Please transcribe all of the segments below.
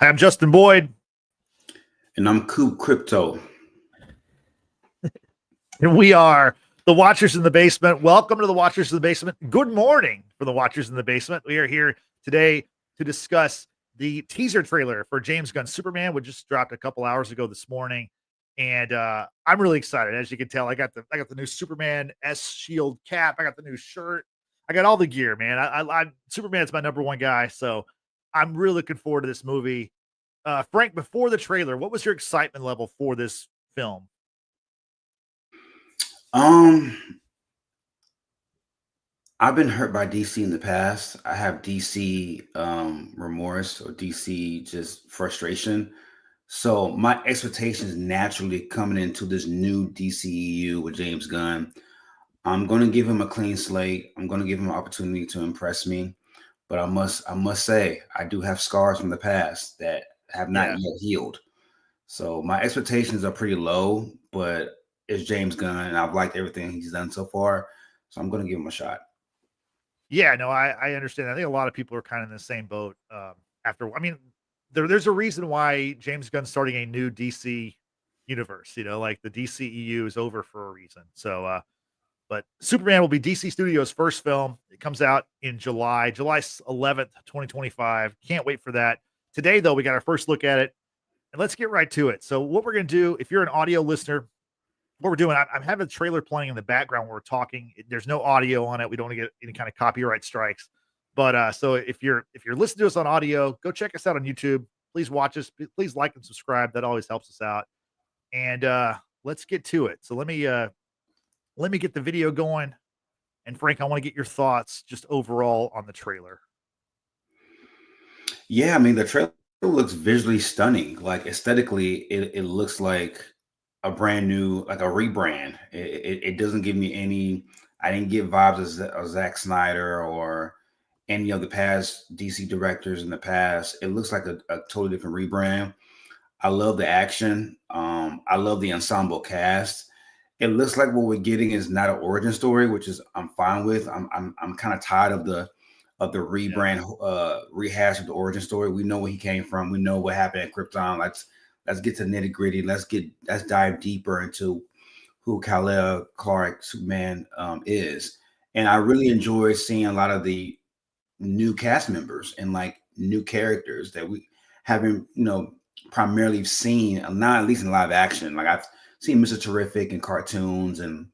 Hi, I'm Justin Boyd. And I'm Krypto. And we are the Watchers in the Basement. Welcome to the Watchers in the Basement. Good morning for the Watchers in the Basement. We are here today to discuss the teaser trailer for James Gunn's Superman, which just dropped a couple hours ago this morning. And I'm really excited. As you can tell, I got the new Superman S Shield cap. I got the new shirt. I got all the gear, man. I Superman's my number one guy, so I'm really looking forward to this movie. Frank, before the trailer, what was your excitement level for this film? I've been hurt by DC in the past. I have DC remorse or DC just frustration. So my expectations naturally coming into this new DCEU with James Gunn. I'm going to give him a clean slate. I'm going to give him an opportunity to impress me. But I must say, I do have scars from the past that have not yet healed. So my expectations are pretty low, but it's James Gunn, and I've liked everything he's done so far. So I'm going to give him a shot. Yeah, no, I understand. I think a lot of people are kind of in the same boat. There's a reason why James Gunn's starting a new DC universe. Like the DCEU is over for a reason. So, but Superman will be DC Studios' first film. It comes out in July 11th, 2025. Can't wait for that. Today, though, we got our first look at it, and let's get right to it. So, what we're gonna do, if you're an audio listener, what we're doing, I'm having the trailer playing in the background when we're talking. There's no audio on it. We don't want to get any kind of copyright strikes. But so if you're listening to us on audio, go check us out on YouTube. Please watch us. Please like and subscribe. That always helps us out. And let's get to it. So let me get the video going. And Frank, I want to get your thoughts just overall on the trailer. Yeah, I mean the trailer looks visually stunning. Like aesthetically, it looks like a brand new, like a rebrand. It doesn't give me any. I didn't get vibes of Zack Snyder or any of the past DC directors in the past. It looks like a totally different rebrand. I love the action. I love the ensemble cast. It looks like what we're getting is not an origin story, which is I'm fine with. I'm kind of tired of the rebrand, rehash of the origin story. We know where he came from. We know what happened at Krypton. Let's get to nitty gritty. Let's dive deeper into who Kal-El Clark Superman is. And I really enjoy seeing a lot of the new cast members and like new characters that we haven't, primarily seen, not at least in live action. Like I've seen Mr. Terrific in cartoons and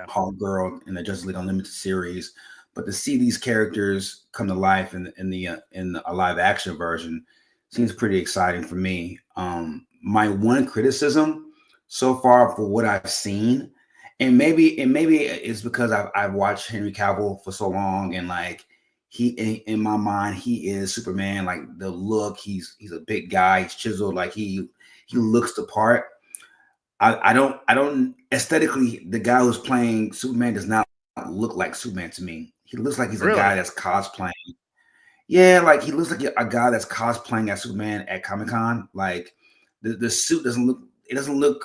Hawk Girl in the Justice League Unlimited series, but to see these characters come to life in a live action version seems pretty exciting for me. My one criticism so far for what I've seen, and maybe it's because I've watched Henry Cavill for so long, and like he in my mind he is Superman. Like the look, he's a big guy, he's chiseled, like he looks the part. I don't aesthetically, the guy who's playing Superman does not look like Superman to me. He looks like he's a guy that's cosplaying. Yeah, like he looks like a guy that's cosplaying as Superman at Comic-Con. Like the suit doesn't look Supermanish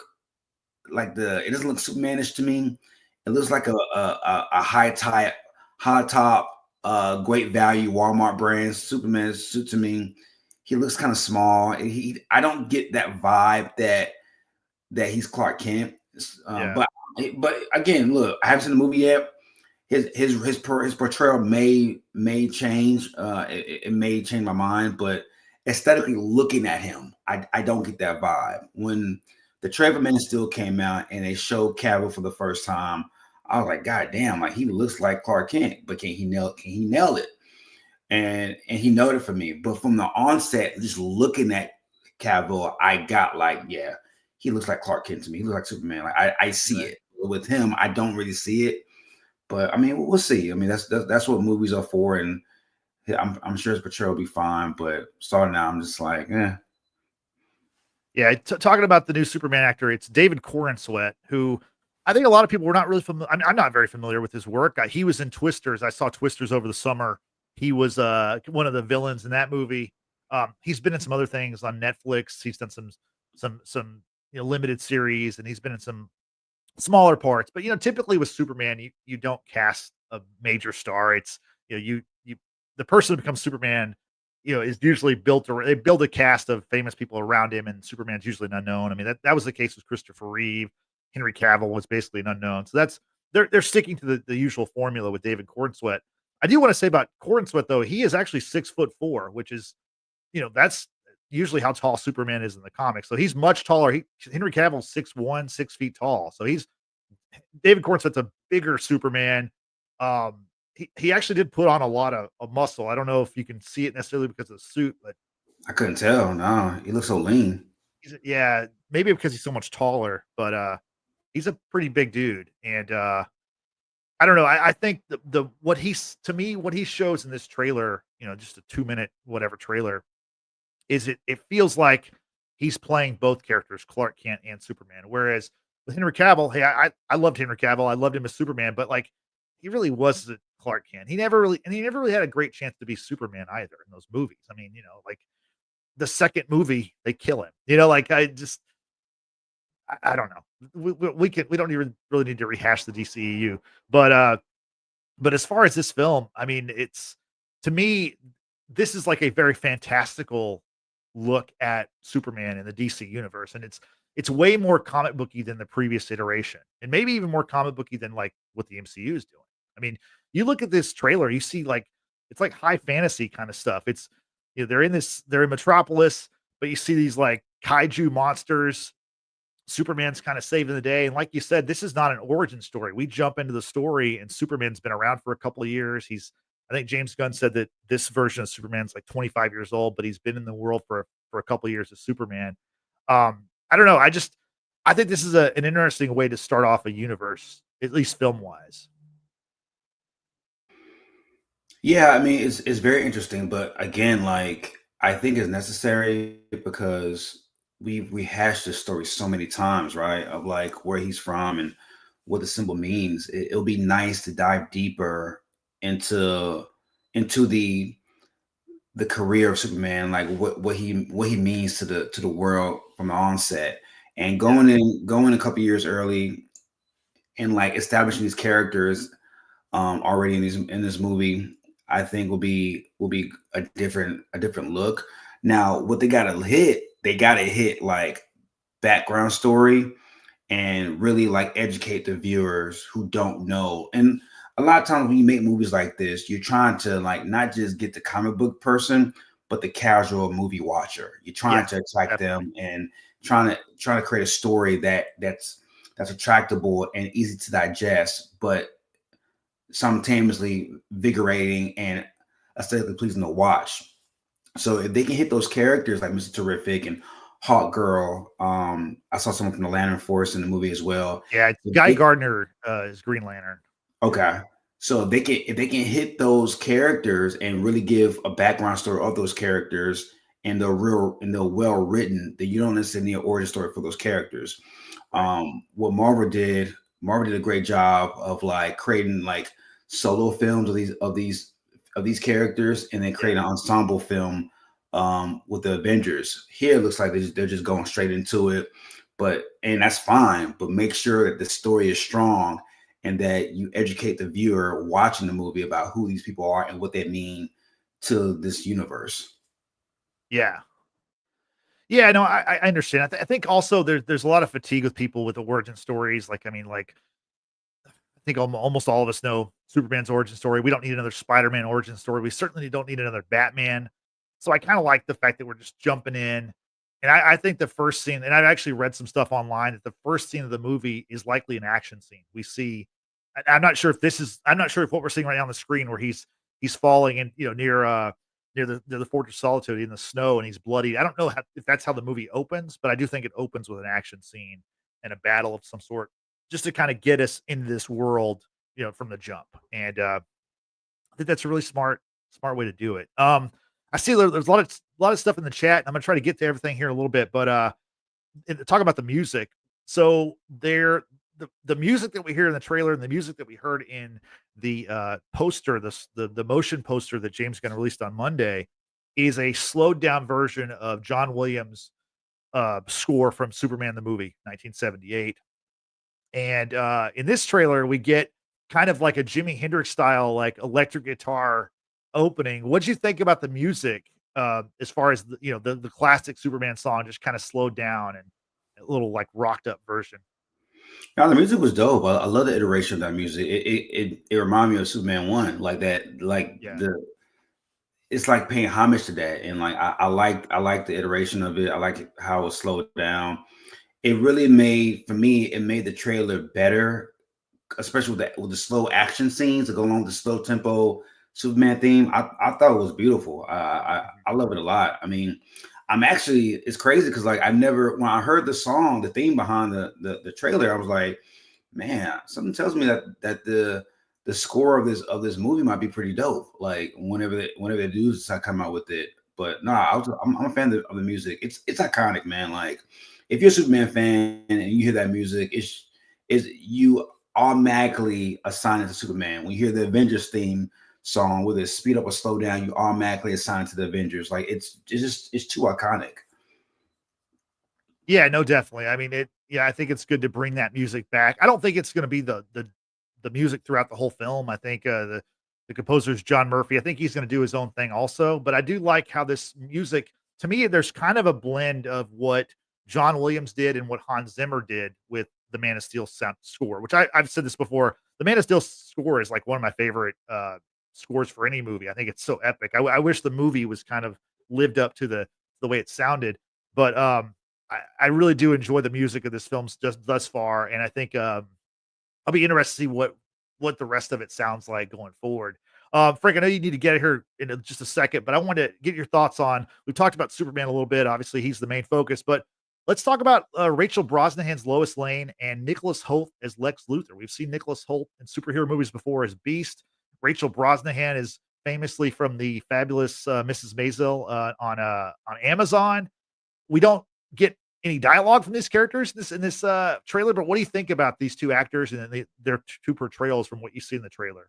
to me. It looks like a high top, great value Walmart brand Superman suit to me. He looks kind of small. I don't get that vibe that he's Clark Kent. But again, look, I haven't seen the movie yet. His portrayal may change. It may change my mind, but aesthetically looking at him, I don't get that vibe. When the trailer for Man of Steel came out and they showed Cavill for the first time, I was like, God damn, like he looks like Clark Kent, but can he nail it? And he nailed it for me. But from the onset, just looking at Cavill, I got like, yeah, he looks like Clark Kent to me. He looks like Superman. Like I see it. With him, I don't really see it. But I mean, we'll see. I mean, that's what movies are for, and I'm sure his portrayal will be fine. But starting out, I'm just like, eh. Yeah, talking about the new Superman actor, it's David Corenswet, who I think a lot of people were not really familiar. I'm not very familiar with his work. He was in Twisters. I saw Twisters over the summer. He was one of the villains in that movie. He's been in some other things on Netflix. He's done some limited series, and he's been in some smaller parts. But typically with Superman, you don't cast a major star. It's you the person who becomes Superman is usually built or they build a cast of famous people around him, and Superman's usually an unknown. I mean, that was the case with Christopher Reeve. Henry Cavill was basically an unknown. So that's they're sticking to the usual formula with David Corenswet. I do want to say about Corenswet though, he is actually 6'4", which is, that's usually how tall Superman is in the comics. So he's much taller. Henry Cavill's 6'1", 6 feet tall. So David Cornswet's a bigger Superman. He actually did put on a lot of muscle. I don't know if you can see it necessarily because of the suit, but I couldn't tell. No, he looks so lean. yeah, maybe because he's so much taller, but he's a pretty big dude. And I don't know. I think what he shows in this trailer, just a 2-minute whatever trailer, is it feels like he's playing both characters, Clark Kent and Superman. Whereas with Henry Cavill, hey, I loved Henry Cavill. I loved him as Superman, but like he really wasn't Clark Kent. He never really had a great chance to be Superman either in those movies. I mean, like the second movie, they kill him. Like I don't know. We don't even really need to rehash the DCEU, but as far as this film, I mean, to me, this is like a very fantastical look at Superman in the DC universe, and it's way more comic booky than the previous iteration, and maybe even more comic booky than like what the MCU is doing. I mean, you look at this trailer, you see like it's like high fantasy kind of stuff. It's they're in Metropolis, but you see these like kaiju monsters. Superman's kind of saving the day, and like you said, this is not an origin story. We jump into the story, and Superman's been around for a couple of years. I think James Gunn said that this version of Superman's like 25 years old, but he's been in the world for a couple of years as Superman. I don't know. I think this is an interesting way to start off a universe, at least film wise. Yeah, I mean, it's very interesting, but again, like I think it's necessary because we hashed this story so many times, right? Of like where he's from and what the symbol means. It'll be nice to dive deeper into the career of Superman, like what he means to the world from the onset, and Yeah. going a couple years early and like establishing these characters already in this movie, I think will be a different look. Now, what they gotta hit like background story and really like educate the viewers who don't know. And a lot of times when you make movies like this, you're trying to like not just get the comic book person, but the casual movie watcher. You're trying Yes, to attract definitely. them and trying to create a story that's attractable and easy to digest, but simultaneously invigorating and aesthetically pleasing to watch. So if they can hit those characters like Mr. Terrific and Hawk Girl, I saw someone from the Lantern Force in the movie as well. Yeah, it's If Guy they- Gardner is Green Lantern. okay, so if they can hit those characters and really give a background story of those characters and they're well written, then you don't necessarily need an origin story for those characters. Right. What Marvel did a great job of like creating like solo films of these characters and then create an ensemble film with the Avengers. Here it looks like they're just going straight into it, and that's fine. But make sure that the story is strong and that you educate the viewer watching the movie about who these people are and what they mean to this universe. Yeah. Yeah, no, I understand. I think also there's a lot of fatigue with people with origin stories. Like, I mean, like I think almost all of us know Superman's origin story. We don't need another Spider-Man origin story. We certainly don't need another Batman. So I kind of like the fact that we're just jumping in. And I think the first scene, and I've actually read some stuff online that the first scene of the movie is likely an action scene. We see, I'm not sure if I'm not sure if what we're seeing right now on the screen where he's falling in, near the Fortress of Solitude in the snow and he's bloody. I don't know if that's how the movie opens, but I do think it opens with an action scene and a battle of some sort just to kind of get us into this world, from the jump. And I think that's a really smart way to do it. I see there's a lot of stuff in the chat. I'm gonna try to get to everything here in a little bit, but talk about the music. So the music that we hear in the trailer and the music that we heard in the poster, the motion poster that James Gunn released on Monday, is a slowed down version of John Williams' score from Superman the movie, 1978. And in this trailer, we get kind of like a Jimi Hendrix style, like electric guitar opening. What'd you think about the music as far as the classic Superman song just kind of slowed down and a little like rocked up version. Now the music was dope. I love the iteration of that music. It reminded me of Superman 1, like that, like Yeah. it's like paying homage to that. And like I like the iteration of it. I like how it was slowed down. It really made, for me, it made the trailer better, especially with the slow action scenes that go along with the slow tempo Superman theme. I thought it was beautiful. I love it a lot. I mean, it's crazy because like when I heard the song, the theme behind the trailer, I was like, man, something tells me that the score of this movie might be pretty dope. Like whenever they do decide to come out with it. But no, I'm a fan of the music. It's iconic, man. Like if you're a Superman fan and you hear that music, it's you automatically assign it to Superman. When you hear the Avengers theme song, whether it's speed up or slow down, you automatically assign it to the Avengers. Like it's too iconic. Yeah, no, definitely. I mean, I think it's good to bring that music back. I don't think it's going to be the music throughout the whole film. I think the composer's John Murphy. I think he's going to do his own thing also. But I do like how this music, to me, there's kind of a blend of what John Williams did and what Hans Zimmer did with the Man of Steel sound score, which I've said this before. The Man of Steel score is like one of my favorite scores for any movie. I think it's so epic. I wish the movie was kind of lived up to the way it sounded. But I really do enjoy the music of this film just thus far, and I think I'll be interested to see what the rest of it sounds like going forward. Frank, I know you need to get here in just a second, but I wanted to get your thoughts on. We talked about Superman a little bit. Obviously, he's the main focus, but let's talk about Rachel Brosnahan's Lois Lane and Nicholas Hoult as Lex Luthor. We've seen Nicholas Hoult in superhero movies before as Beast. Rachel Brosnahan is famously from the fabulous Mrs. Maisel on Amazon. We don't get any dialogue from these characters in this trailer, but what do you think about these two actors and their two portrayals from what you see in the trailer?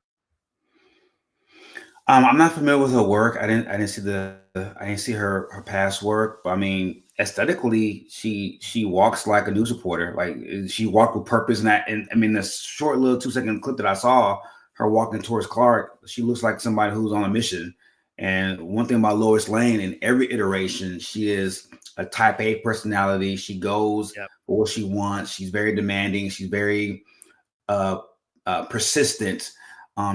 I'm not familiar with her work. I didn't see her past work. But I mean, aesthetically, she walks like a news reporter. Like she walked with purpose. And I mean, the short little 2-second clip that I saw her walking towards Clark, she looks like somebody who's on a mission. And one thing about Lois Lane, in every iteration, she is a type A personality. She goes for what she wants. She's very demanding. She's very persistent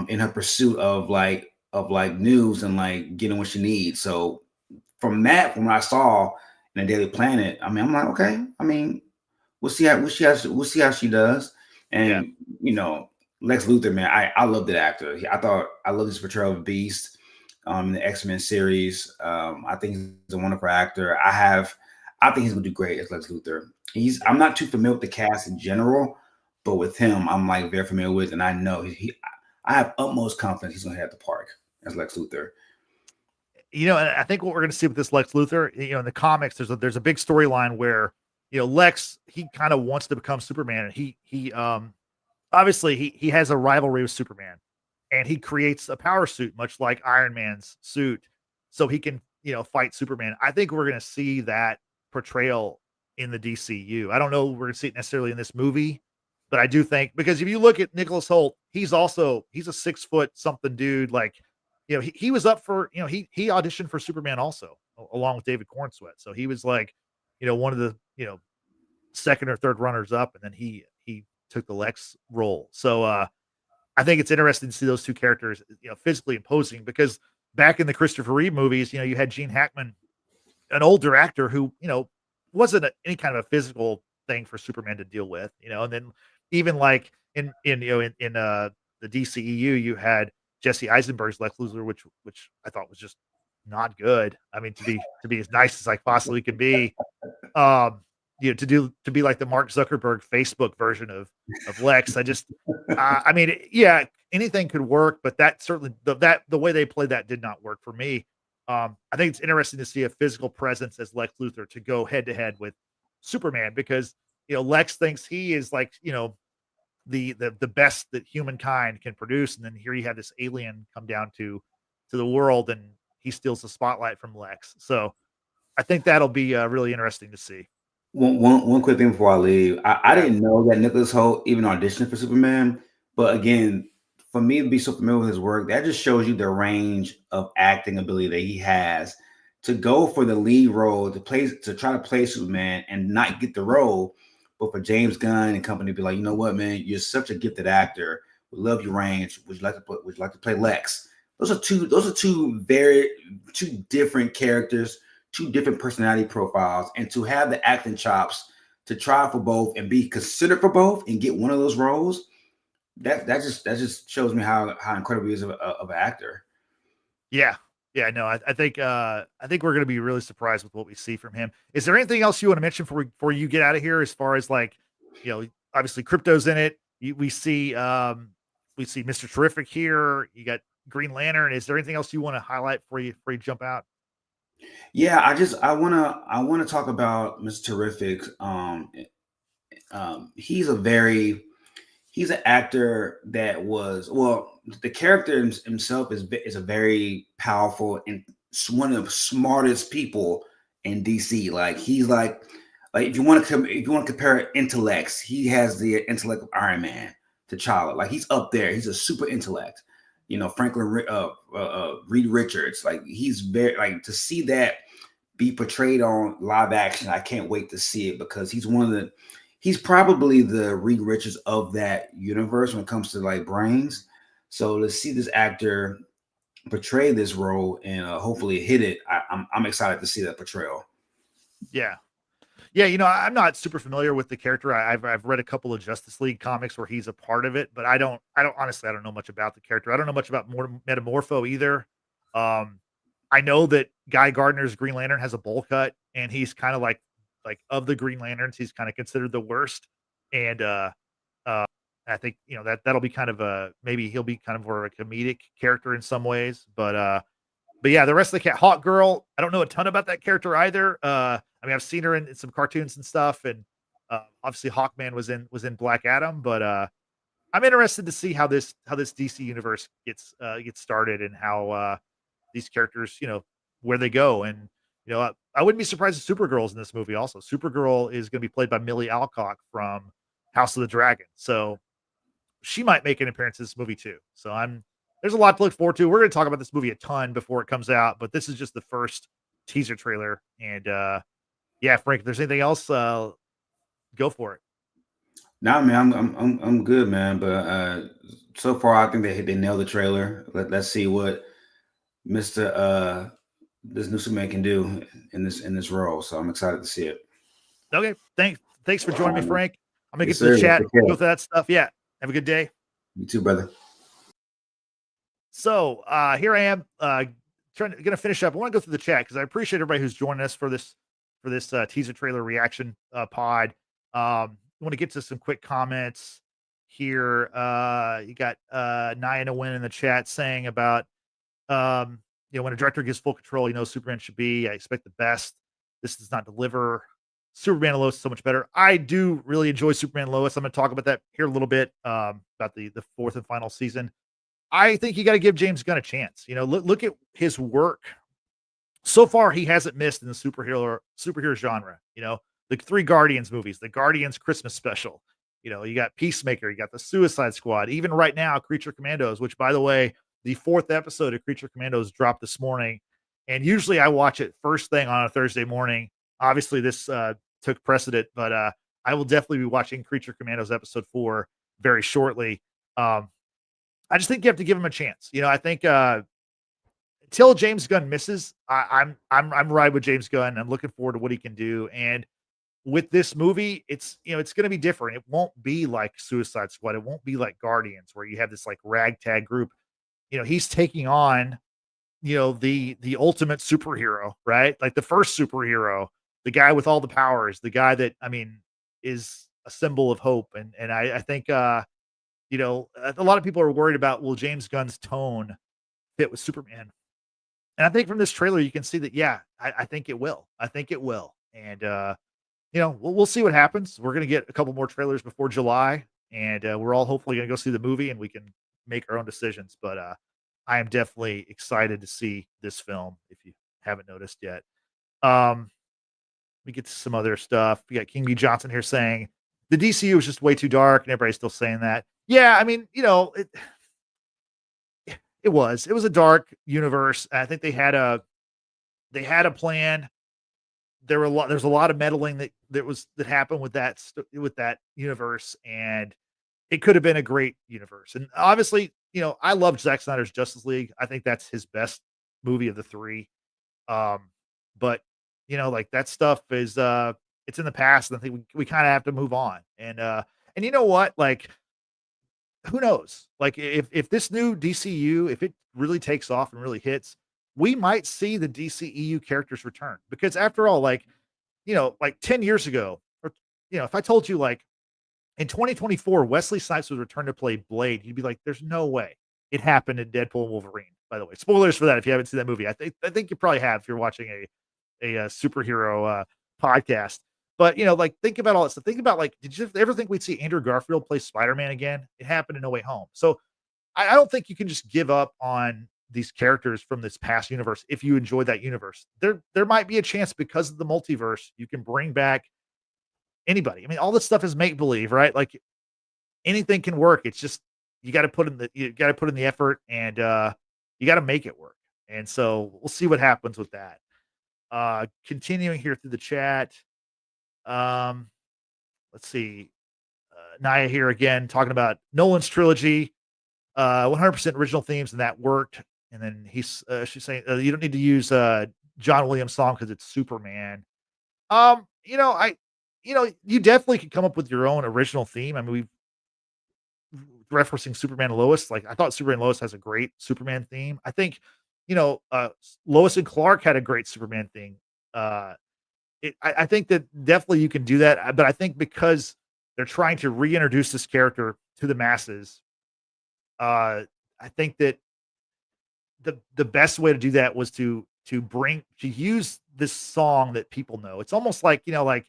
in her pursuit of news and like getting what she needs. So from what I saw in the Daily Planet, I mean, I'm like, okay. I mean, we'll see how she does. And Lex Luthor, man, I love that actor. I love his portrayal of Beast in the X-Men series. I think he's a wonderful actor. I think he's gonna do great as Lex Luthor. I'm not too familiar with the cast in general, but with him, I'm like very familiar with, and I know I have utmost confidence he's gonna have the park as Lex Luthor. And I think what we're going to see with this Lex Luthor, in the comics, there's a big storyline where, Lex, he kind of wants to become Superman, and he obviously he has a rivalry with Superman, and he creates a power suit much like Iron Man's suit, so he can fight Superman. I think we're going to see that portrayal in the DCU. I don't know if we're going to see it necessarily in this movie, but I do think, because if you look at Nicholas Hoult, he's a 6 foot something dude. Like, he was up for, he auditioned for Superman also along with David Corenswet. So he was like, one of the, second or third runners up. And then he took the Lex role. So I think it's interesting to see those two characters, physically imposing, because back in the Christopher Reeve movies, you had Gene Hackman, an older actor who, wasn't any kind of a physical thing for Superman to deal with, and then even like in the DCEU, you had Jesse Eisenberg's Lex Luthor, which I thought was just not good. I mean, to be as nice as I possibly can be, to be like the Mark Zuckerberg Facebook version of Lex. I mean, yeah, anything could work, but that certainly the way they played that did not work for me. I think it's interesting to see a physical presence as Lex Luthor to go head to head with Superman, because Lex thinks he is like the best that humankind can produce, and then here you have this alien come down to the world, and he steals the spotlight from Lex. So I think that'll be really interesting to see. One quick thing before I leave, I didn't know that Nicholas Hoult even auditioned for Superman, but again, for me to be so familiar with his work, that just shows you the range of acting ability that he has to go for the lead role to try to play Superman and not get the role, but for James Gunn and company to be like, you know what, man, you're such a gifted actor. We love your range. Would you like to play Lex? Those are two different characters, two different personality profiles, and to have the acting chops to try for both and be considered for both and get one of those roles, that just shows me how incredible he is of an actor. Yeah. Yeah, no, I think we're gonna be really surprised with what we see from him. Is there anything else you want to mention before you get out of here? As far as like, obviously Krypto's in it. We see Mr. Terrific here. You got Green Lantern. Is there anything else you want to highlight before you jump out? Yeah, I wanna talk about Mr. Terrific. He's he's an actor that was, well, the character himself is a very powerful and one of the smartest people in DC. Like he's like if you want to compare intellects, he has the intellect of Iron Man, T'Challa. Like he's up there. He's a super intellect. Reed Richards. Like he's very, like, to see that be portrayed on live action. I can't wait to see it because he's probably the Reed Richards of that universe when it comes to like brains. So to see this actor portray this role and hopefully hit it, I'm excited to see that portrayal. Yeah. Yeah, I'm not super familiar with the character. I've read a couple of Justice League comics where he's a part of it, but I don't know much about the character. I don't know much about Metamorpho either. I know that Guy Gardner's Green Lantern has a bowl cut, and he's kind of like of the Green Lanterns, he's kind of considered the worst. And I think that'll be kind of maybe he'll be kind of more of a comedic character in some ways, but yeah, the rest of the Hawk Girl, I don't know a ton about that character either. I mean, I've seen her in some cartoons and stuff, and obviously Hawkman was in Black Adam, but I'm interested to see how this DC universe gets started and how these characters, where they go. And I wouldn't be surprised if Supergirl's in this movie also. Supergirl is going to be played by Millie Alcock from House of the Dragon, so she might make an appearance in this movie too. So there's a lot to look forward to. We're going to talk about this movie a ton before it comes out, but this is just the first teaser trailer. And yeah, Frank, if there's anything else, go for it. Nah, man, I'm good, man. But so far, I think they nailed the trailer. Let's see what Mister this new Superman can do in this role. So I'm excited to see it. Okay, thanks for joining me, Frank. I'm gonna Yes, get to the sir. chat, Take care. go through that stuff. Yeah, have a good day. You too, brother. So here I am, gonna finish up. I want to go through the chat because I appreciate everybody who's joining us for this teaser trailer reaction pod. I want to get to some quick comments here. You got Naya to win in the chat saying about when a director gives full control, Superman should be. I expect the best. This does not deliver. Superman and Lois is so much better. I do really enjoy Superman and Lois. I'm going to talk about that here a little bit about the fourth and final season. I think you got to give James Gunn a chance. Look at his work. So far, he hasn't missed in the superhero genre. The 3 Guardians movies, the Guardians Christmas special. You got Peacemaker, you got the Suicide Squad. Even right now, Creature Commandos, which, by the way, the 4th episode of Creature Commandos dropped this morning. And usually I watch it first thing on a Thursday morning. Obviously, this took precedent, but I will definitely be watching Creature Commandos episode 4 very shortly. I just think you have to give him a chance. I think until James Gunn misses, I'm right with James Gunn. I'm looking forward to what he can do. And with this movie, it's going to be different. It won't be like Suicide Squad. It won't be like Guardians, where you have this like ragtag group. He's taking on the ultimate superhero, right? Like the first superhero, the guy with all the powers, the guy that is a symbol of hope. And I think a lot of people are worried about, will James Gunn's tone fit with Superman? And I think from this trailer, you can see that, yeah, I think it will. I think it will. And, we'll see what happens. We're going to get a couple more trailers before July, and we're all hopefully going to go see the movie and we can make our own decisions. But I am definitely excited to see this film, if you haven't noticed yet. Let me get to some other stuff. We got King B. Johnson here saying the DCU was just way too dark, and everybody's still saying that. Yeah, I mean, it was a dark universe. I think they had they had a plan. There's a lot of meddling that happened with with that universe, and it could have been a great universe. And obviously, I loved Zack Snyder's Justice League. I think that's his best movie of the three. Um, but like that stuff is it's in the past, and I think we kind of have to move on. And you know what? Like, who knows? Like if this new DCU, if it really takes off and really hits, we might see the DCEU characters return. Because after all, like, like 10 years ago, or if I told you like in 2024, Wesley Snipes would return to play Blade, you'd be like, there's no way. It happened in Deadpool and Wolverine, by the way. Spoilers for that if you haven't seen that movie. I think you probably have if you're watching a superhero podcast. But like think about all that stuff. Think about like, did you ever think we'd see Andrew Garfield play Spider-Man again? It happened in No Way Home. So I don't think you can just give up on these characters from this past universe if you enjoy that universe. There might be a chance because of the multiverse you can bring back anybody. I mean, all this stuff is make believe, right? Like anything can work. It's just you got to put in the effort, and you got to make it work. And so we'll see what happens with that. Continuing here through the chat. Um, let's see. Naya here again talking about Nolan's trilogy, 100% original themes, and that worked. And then she's saying you don't need to use John Williams' song because it's Superman. You definitely could come up with your own original theme. I mean, we've referencing Superman and Lois. Like I thought Superman and Lois has a great Superman theme. I think, Lois and Clark had a great Superman theme. I think that definitely you can do that. But I think because they're trying to reintroduce this character to the masses, I think that the best way to do that was to use this song that people know. It's almost like, like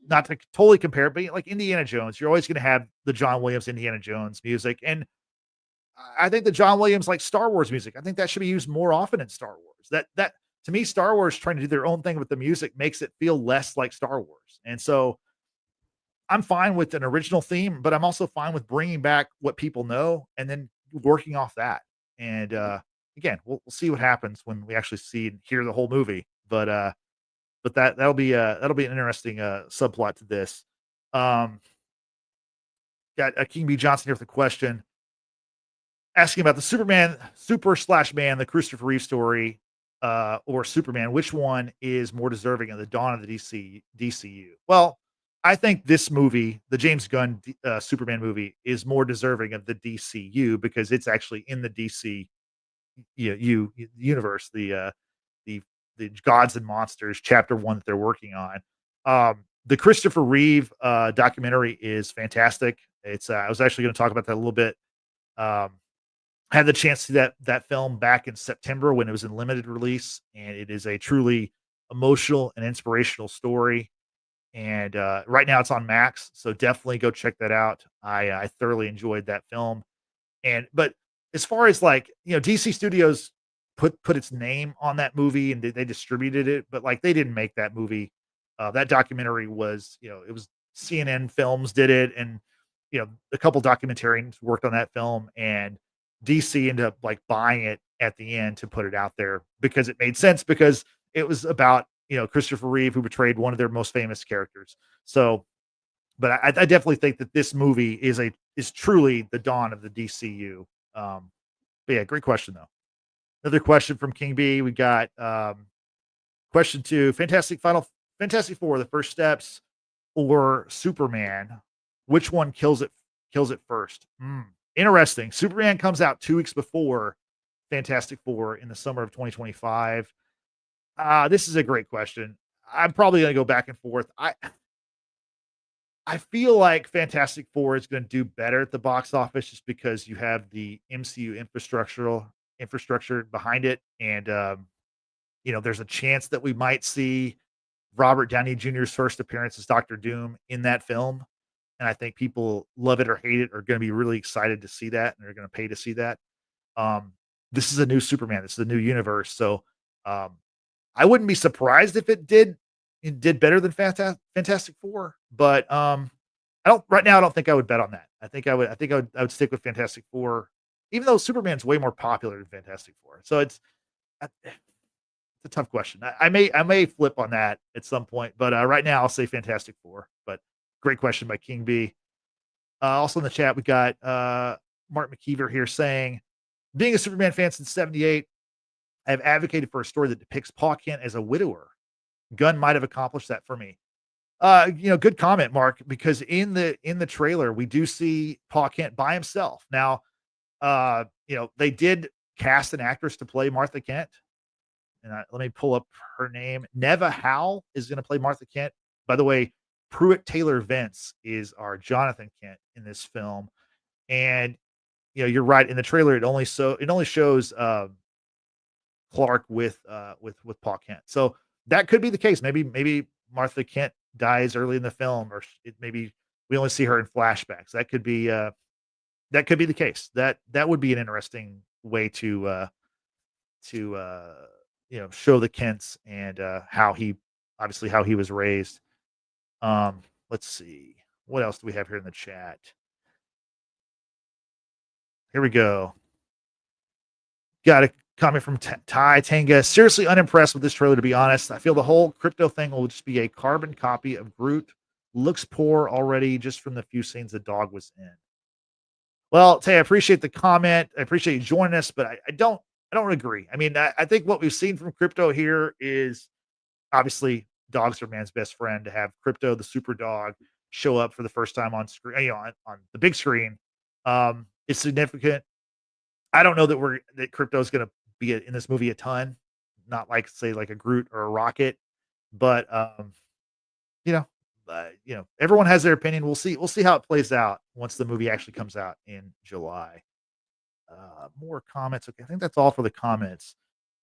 not to totally compare it, but like Indiana Jones, you're always going to have the John Williams Indiana Jones music. And I think the John Williams like Star Wars music, I think that should be used more often in Star Wars. That to me, Star Wars trying to do their own thing with the music makes it feel less like Star Wars. And so I'm fine with an original theme, but I'm also fine with bringing back what people know and then working off that. And again, we'll see what happens when we actually see and hear the whole movie. But that'll be an interesting subplot to this. Got King B Johnson here with a question asking about the Super/Man, the Christopher Reeve story, or Superman. Which one is more deserving of the dawn of the DCU? Well, I think this movie, the James Gunn Superman movie, is more deserving of the DCU because it's actually in the DC universe, the Gods and Monsters chapter 1 that they're working on. The Christopher Reeve documentary is fantastic. It's I was actually going to talk about that a little bit. Had the chance to see that film back in September when it was in limited release, and it is a truly emotional and inspirational story. And right now it's on Max, so definitely go check that out. I thoroughly enjoyed that film. But as far as like, DC Studios put its name on that movie and they distributed it, but like they didn't make that movie. That documentary was, it was CNN Films did it, and a couple documentarians worked on that film, and DC ended up like buying it at the end to put it out there because it made sense because it was about Christopher Reeve, who portrayed one of their most famous characters. So, but I definitely think that this movie is truly the dawn of the DCU. But yeah, great question though. Another question from King B. We got question 2: Fantastic Four, the first steps, or Superman? Which one kills it first? Interesting. Superman comes out 2 weeks before Fantastic Four in the summer of 2025. This is a great question. I'm probably going to go back and forth. I feel like Fantastic Four is going to do better at the box office just because you have the MCU infrastructure behind it. And, there's a chance that we might see Robert Downey Jr.'s first appearance as Doctor Doom in that film. And I think people love it or hate it are going to be really excited to see that, and they're going to pay to see that. This is a new Superman. This is a new universe. So I wouldn't be surprised if it did better than Fantastic Four, but I don't think I would bet on that. I would stick with Fantastic Four, even though Superman's way more popular than Fantastic Four. So It's a tough question. I may flip on that at some point, but right now I'll say Fantastic Four. But great question by King B. Also in the chat, we got Mark McKeever here saying, being a Superman fan since '78, I have advocated for a story that depicts Pa Kent as a widower. Gunn might have accomplished that for me. Good comment, Mark, because in the trailer, we do see Pa Kent by himself. Now, they did cast an actress to play Martha Kent. And let me pull up her name. Neva Howe is going to play Martha Kent. By the way, Pruitt Taylor Vance is our Jonathan Kent in this film. And you're right. In the trailer, it only shows Clark with Pa Kent. So that could be the case. Maybe Martha Kent dies early in the film, or maybe we only see her in flashbacks. That could be the case. That would be an interesting way to show the Kents and how he was raised. Let's see. What else do we have here in the chat? Here we go. Got a comment from Ty Tanga. Seriously unimpressed with this trailer, to be honest. I feel the whole Krypto thing will just be a carbon copy of Groot. Looks poor already just from the few scenes the dog was in. Well, Tay, I appreciate the comment. I appreciate you joining us, but I don't agree. I mean, I think what we've seen from Krypto here is obviously dogs are man's best friend. To have Krypto, the super dog, show up for the first time on screen, on the big screen, is significant. I don't know that Krypto is going to be in this movie a ton, not like say like a Groot or a Rocket, but everyone has their opinion. We'll see how it plays out once the movie actually comes out in July. More comments. Okay, I think that's all for the comments.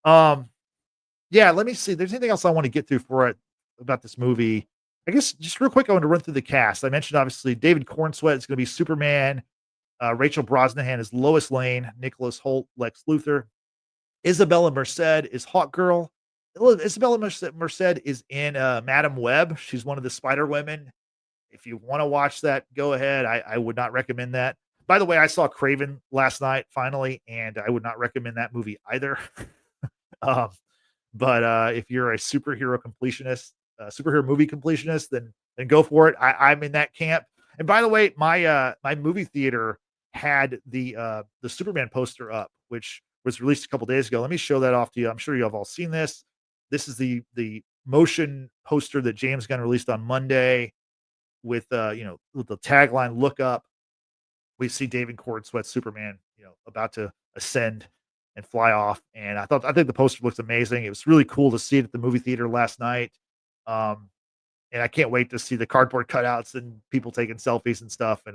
Yeah, let me see. There's anything else I want to get through about this movie? I guess just real quick, I want to run through the cast. I mentioned obviously David Corenswet is going to be Superman. Rachel Brosnahan is Lois Lane. Nicholas Hoult, Lex Luthor. Isabela Merced is Hawkgirl. Isabela Merced is in Madam Web. She's one of the Spider Women. If you want to watch that, go ahead. I would not recommend that. By the way, I saw Craven last night finally, and I would not recommend that movie either. But if you're a superhero completionist, superhero movie completionist, then go for it. I'm in that camp. And by the way, my movie theater had the Superman poster up, which was released a couple days ago. Let me show that off to you. I'm sure you have all seen this. This is the motion poster that James Gunn released on Monday with with the tagline "Look Up." We see David Corenswet Superman, about to ascend and fly off. And I think the poster looks amazing. It was really cool to see it at the movie theater last night. And I can't wait to see the cardboard cutouts and people taking selfies and stuff. And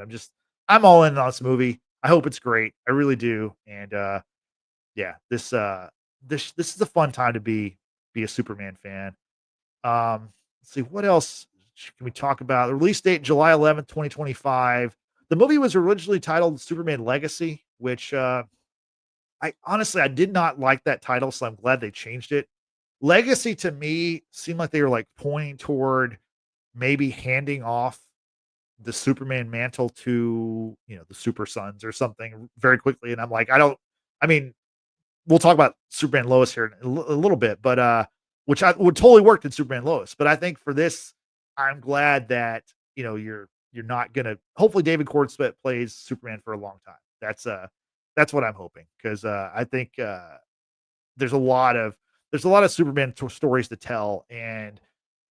I'm all in on this movie. I hope it's great. I really do. And this is a fun time to be a Superman fan. Let's see what else can we talk about. The release date July 11th, 2025. The movie was originally titled Superman Legacy, which I did not like that title, so I'm glad they changed it. Legacy to me seemed like they were like pointing toward maybe handing off the Superman mantle to, the Super Sons or something very quickly. And I'm like, we'll talk about Superman Lois here in a little bit, but which would totally work in Superman Lois. But I think for this, I'm glad that, you're not gonna. Hopefully, David Corenswet plays Superman for a long time. That's what I'm hoping, because I think there's a lot of Superman stories to tell, and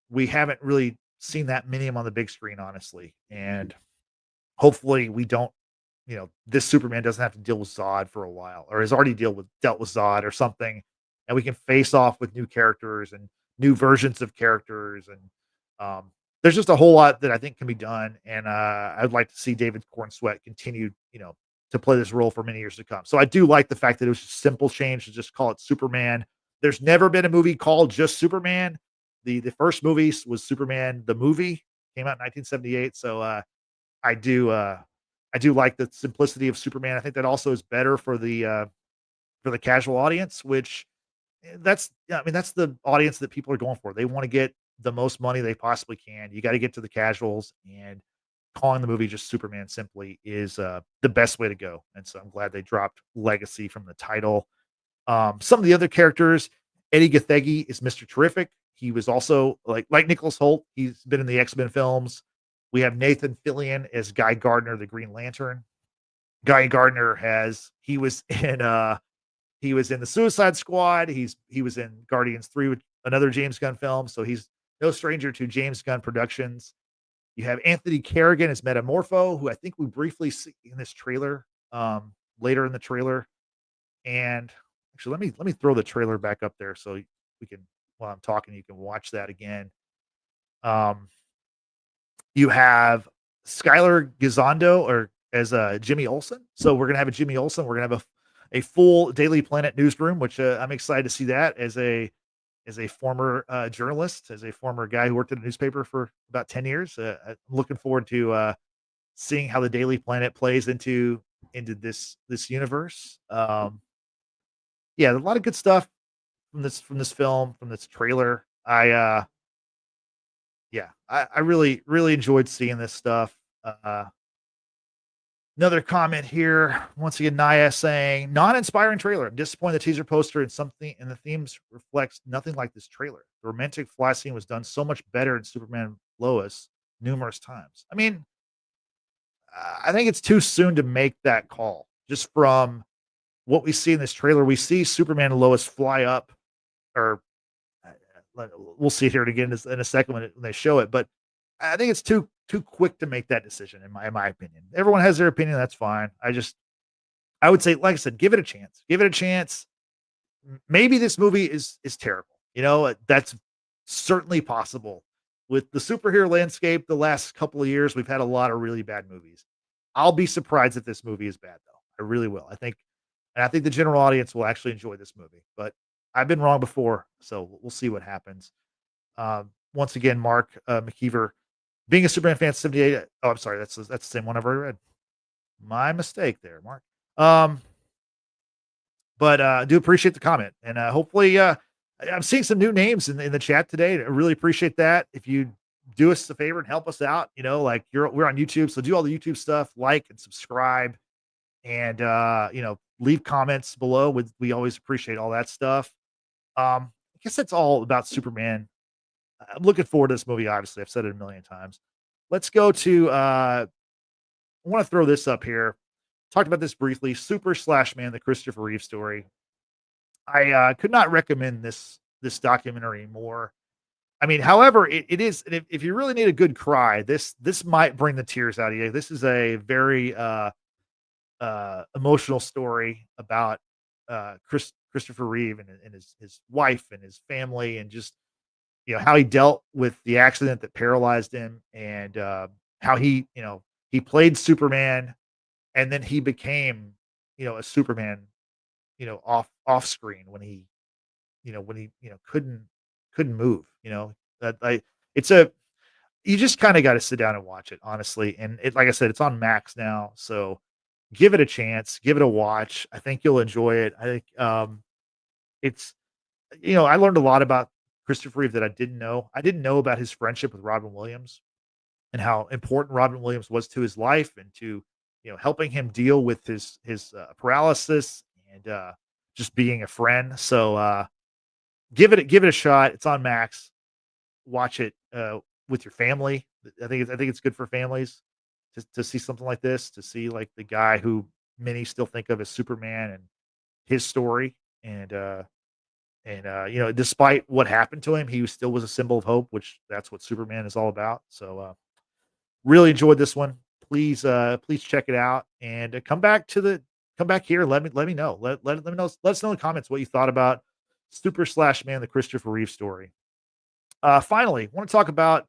we haven't really seen that many of them on the big screen, honestly. And hopefully, we don't. This Superman doesn't have to deal with Zod for a while, or has already dealt with Zod or something, and we can face off with new characters and new versions of characters, and there's just a whole lot that I think can be done. And I'd like to see David Corenswet continue, to play this role for many years to come. So I do like the fact that it was a simple change to just call it Superman. There's never been a movie called just Superman. The first movie was Superman the movie, came out in 1978. So I do like the simplicity of Superman. I think that also is better for the casual audience, which that's the audience that people are going for. They want to get the most money they possibly can. You got to get to the casuals, and calling the movie just Superman simply is the best way to go. And so I'm glad they dropped Legacy from the title. Some of the other characters, Eddie Gathegi is Mr. Terrific. He was also like Nicholas Hoult. He's been in the X-Men films. We have Nathan Fillion as Guy Gardner, the Green Lantern. Guy Gardner he was in the Suicide Squad. He was in Guardians 3 with another James Gunn film. So he's no stranger to James Gunn Productions. You have Anthony Carrigan as Metamorpho, who I think we briefly see in this trailer, later in the trailer. And actually, let me throw the trailer back up there so we can, while I'm talking, you can watch that again. You have Skyler Gisondo or as Jimmy Olsen. So we're gonna have a Jimmy Olsen. We're gonna have a full Daily Planet newsroom, which I'm excited to see that as a former journalist, as a former guy who worked at a newspaper for about 10 years. I'm looking forward to seeing how the Daily Planet plays into this universe. Yeah, a lot of good stuff from this film, from this trailer. I really enjoyed seeing this stuff. Another comment here. Once again, Naya saying, non-inspiring trailer. I'm disappointed the teaser poster and the themes reflects nothing like this trailer. The romantic fly scene was done so much better in Superman Lois numerous times. I mean, I think it's too soon to make that call. Just from what we see in this trailer, we see Superman and Lois fly up, or we'll see it here again in a second when they show it. But I think it's too quick to make that decision, in my opinion. Everyone has their opinion. That's fine. I would say, like I said, give it a chance. Give it a chance. Maybe this movie is terrible. You know, that's certainly possible. With the superhero landscape the last couple of years, we've had a lot of really bad movies. I'll be surprised if this movie is bad, though. I really will. I think the general audience will actually enjoy this movie. But I've been wrong before, so we'll see what happens. Once again, Mark McKeever, being a Superman fan, 78. Oh, I'm sorry. That's the same one I've already read. My mistake there, Mark. But I do appreciate the comment, and hopefully, I'm seeing some new names in the chat today. I really appreciate that. If you do us a favor and help us out, you know, like we're on YouTube, so do all the YouTube stuff, like and subscribe, and you know, leave comments below. We always appreciate all that stuff. I guess that's all about Superman. I'm looking forward to this movie. Obviously, I've said it a million times. Let's go to. I want to throw this up here. Talked about this briefly. Man, the Christopher Reeve story. I could not recommend this documentary more. I mean, however, it is. If you really need a good cry, this might bring the tears out of you. This is a very emotional story about Christopher Reeve and his wife and his family, and just, you know, how he dealt with the accident that paralyzed him, and how he played Superman, and then he became, you know, a Superman, you know, off screen when he couldn't move, you know. You just kind of got to sit down and watch it, honestly. And like I said, it's on Max now, so give it a chance, give it a watch. I think you'll enjoy it. I think it's, you know, I learned a lot about Christopher Reeve that I didn't know. I didn't know about his friendship with Robin Williams and how important Robin Williams was to his life, and to, you know, helping him deal with his paralysis, and just being a friend. So give it a shot. It's on Max. Watch it with your family. I think it's good for families to see something like this, to see like the guy who many still think of as Superman and his story, and you know, despite what happened to him, he still was a symbol of hope, which that's what Superman is all about. So really enjoyed this one. Please check it out, and come back here. Let me know. Let me know. Let us know in the comments what you thought about Man, the Christopher Reeve story. Finally, want to talk about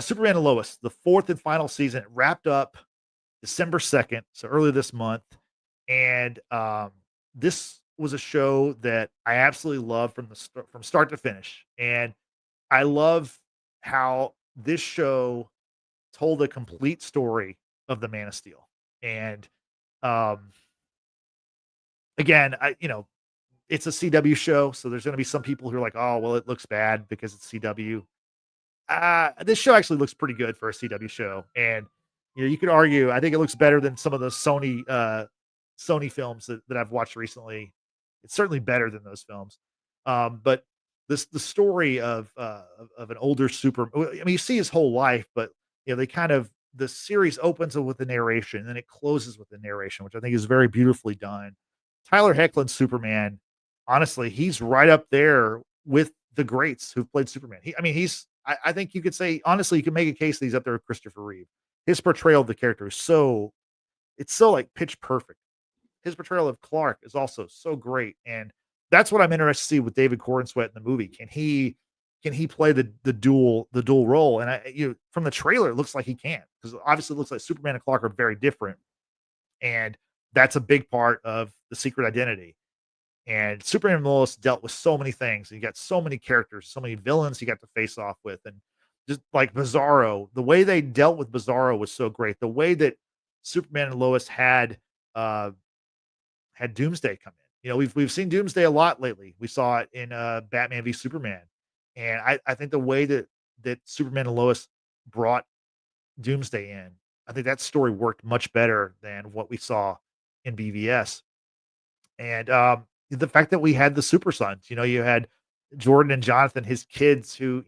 Superman and Lois, the 4th and final season. It wrapped up December 2nd, so earlier this month, and this was a show that I absolutely loved from start to finish, and I love how this show told a complete story of the Man of Steel. And again, it's a CW show, so there's going to be some people who are like, "Oh, well, it looks bad because it's CW." This show actually looks pretty good for a CW show, and you know, you could argue I think it looks better than some of the Sony films that I've watched recently. It's certainly better than those films. But the story of an older I mean, you see his whole life, but they kind of the series opens with the narration, and then it closes with the narration, which I think is very beautifully done. Tyler Hoechlin's Superman, honestly, he's right up there with the greats who've played Superman. I mean, I think you could say honestly, you can make a case that he's up there with Christopher Reeve. His portrayal of the character is it's so like pitch perfect. His portrayal of Clark is also so great, and that's what I'm interested to see with David Corenswet in the movie. Can he play the dual role? And from the trailer, it looks like he can, because obviously it looks like Superman and Clark are very different, and that's a big part of the secret identity. And Superman and Lois dealt with so many things. You got so many characters, so many villains he got to face off with, and just like Bizarro, the way they dealt with Bizarro was so great. The way that Superman and Lois uh, had Doomsday come in. We've seen Doomsday a lot lately. We saw it in Batman v Superman, and I think the way that Superman and Lois brought Doomsday in, I think that story worked much better than what we saw in BVS. And the fact that we had the Super Sons, you had Jordan and Jonathan, his kids, who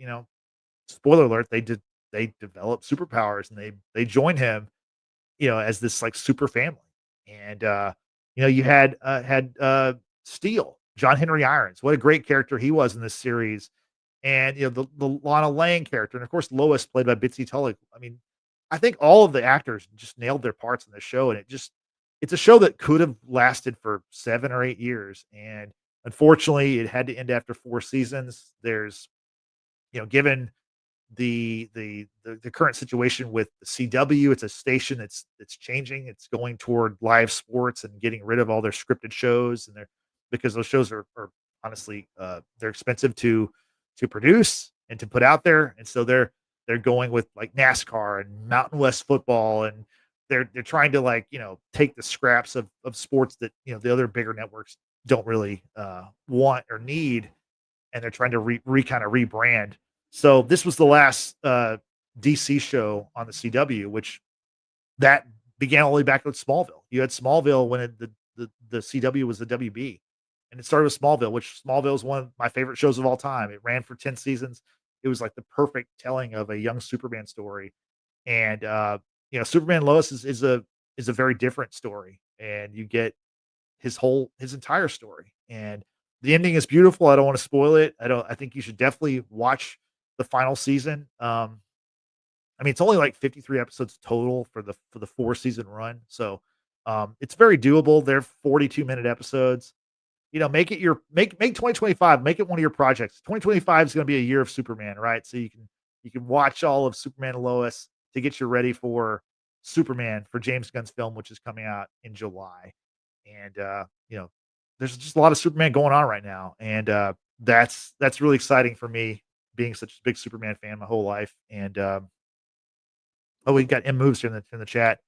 spoiler alert, they develop superpowers, and they join him, as this like super family. And you had Steel, John Henry Irons. What a great character he was in this series. And the Lana Lang character, and of course Lois, played by Bitsy Tulloch. I mean, I think all of the actors just nailed their parts in the show, and it's a show that could have lasted for 7 or 8 years, and unfortunately, it had to end after 4 seasons. There's, given the current situation with the CW. It's a station that's changing. It's going toward live sports and getting rid of all their scripted shows, and they're because those shows are honestly they're expensive to produce and to put out there, and so they're going with like NASCAR and Mountain West football, and they're trying to like take the scraps of sports that the other bigger networks don't really want or need, and they're trying to kind of rebrand. So this was the last DC show on the CW, which that began all the way back with Smallville. You had Smallville when the CW was the WB, and it started with Smallville, which Smallville is one of my favorite shows of all time. It ran for 10 seasons. It was like the perfect telling of a young Superman story, and Superman and Lois is a very different story, and you get his entire story, and the ending is beautiful. I don't want to spoil it. I think you should definitely watch the final season. I mean, it's only like 53 episodes total for the 4-season run, so it's very doable. They're 42-minute episodes. Make 2025, make it one of your projects. 2025 is going to be a year of Superman, right? So you can watch all of Superman and Lois to get you ready for Superman, for James Gunn's film, which is coming out in July. And there's just a lot of Superman going on right now, and that's really exciting for me, being such a big Superman fan my whole life. And we got M Moves here in the chat.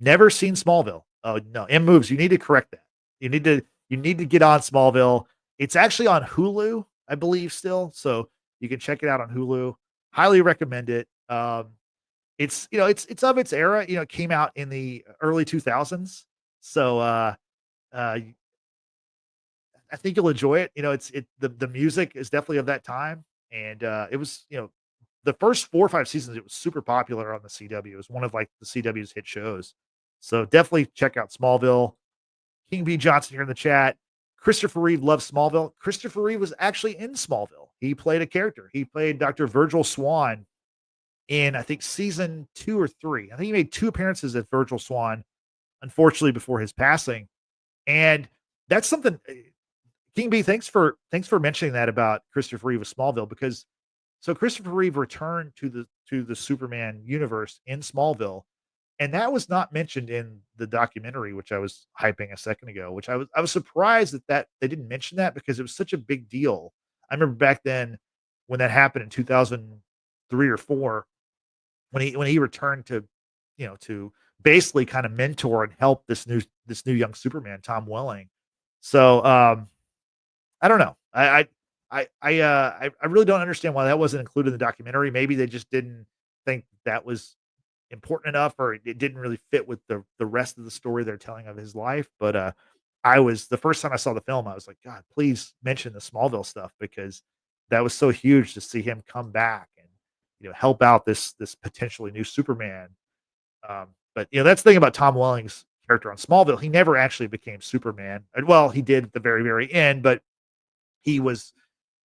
Never seen Smallville. Oh no, M Moves, you need to correct that. You need to get on Smallville. It's actually on Hulu, I believe, still, so you can check it out on Hulu. Highly recommend it. It's of its era. It came out in the early 2000s, so I think you'll enjoy it. The music is definitely of that time, and it was the first 4 or 5 seasons, it was super popular on the CW. It was one of like the CW's hit shows, so definitely check out Smallville. King B Johnson here in the chat. Christopher Reeve loves Smallville. Christopher Reeve was actually in Smallville. He played a character. He played Dr. Virgil Swan in, I think, season 2 or 3. I think he made 2 appearances as Virgil Swan, unfortunately, before his passing. And that's something. King B, thanks for mentioning that about Christopher Reeve with Smallville, because so Christopher Reeve returned to the Superman universe in Smallville, and that was not mentioned in the documentary, which I was hyping a second ago. Which I was surprised that they didn't mention that, because it was such a big deal. I remember back then when that happened in 2003 or 4, when he returned to basically kind of mentor and help this new young Superman, Tom Welling. So I don't know. I really don't understand why that wasn't included in the documentary. Maybe they just didn't think that was important enough, or it didn't really fit with the rest of the story they're telling of his life. But the first time I saw the film, I was like, God, please mention the Smallville stuff, because that was so huge to see him come back and, help out this potentially new Superman. But that's the thing about Tom Welling's character on Smallville. He never actually became Superman. Well, he did at the very, very end, but he was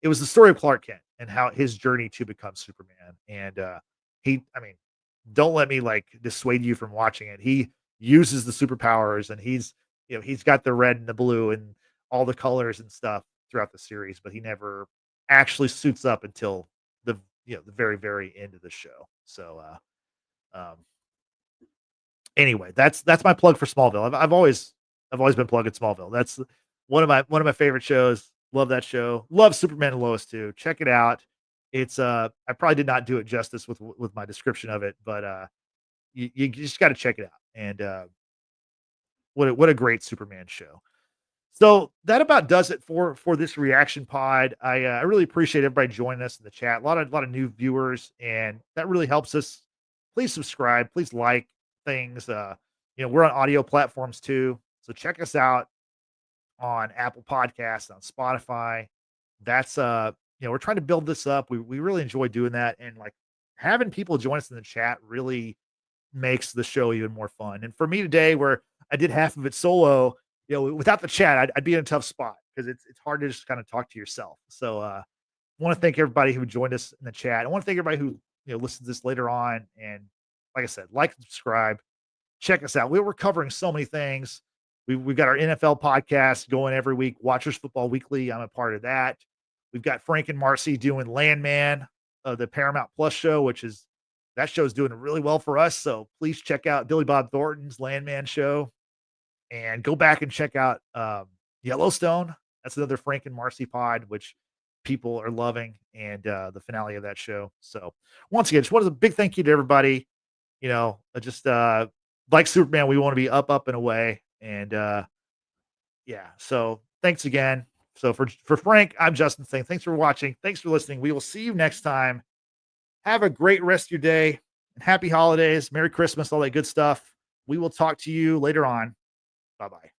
it was the story of Clark Kent and how his journey to become Superman. And I mean, don't let me like dissuade you from watching it. He uses the superpowers, and he's got the red and the blue and all the colors and stuff throughout the series, but he never actually suits up until the very, very end of the show. So um anyway, that's my plug for Smallville. I've always been plugging Smallville. That's one of my favorite shows. Love that show. Love Superman and Lois too. Check it out. It's I probably did not do it justice with my description of it, but you just got to check it out. And what a great Superman show. So that about does it for this reaction pod. I really appreciate everybody joining us in the chat. A lot of new viewers, and that really helps us. Please subscribe. Please like things. We're on audio platforms too, so check us out on Apple Podcasts, on Spotify. That's we're trying to build this up. We really enjoy doing that, and like having people join us in the chat really makes the show even more fun. And for me today, where I did half of it solo, without the chat, I'd be in a tough spot, because it's hard to just kind of talk to yourself. So I want to thank everybody who joined us in the chat. I want to thank everybody who listens to this later on. And like I said, like and subscribe. Check us out. We're covering so many things. We've got our NFL podcast going every week. Watchers Football Weekly. I'm a part of that. We've got Frank and Marcy doing Landman, the Paramount Plus show, that show is doing really well for us. So please check out Billy Bob Thornton's Landman show, and go back and check out Yellowstone. That's another Frank and Marcy pod, which people are loving, and the finale of that show. So once again, just want a big thank you to everybody. Just like Superman, we want to be up, up and away. And yeah, so thanks again. So for Frank, I'm Justin saying thanks for watching. Thanks for listening. We will see you next time. Have a great rest of your day, and happy holidays. Merry Christmas, all that good stuff. We will talk to you later on. Bye-bye.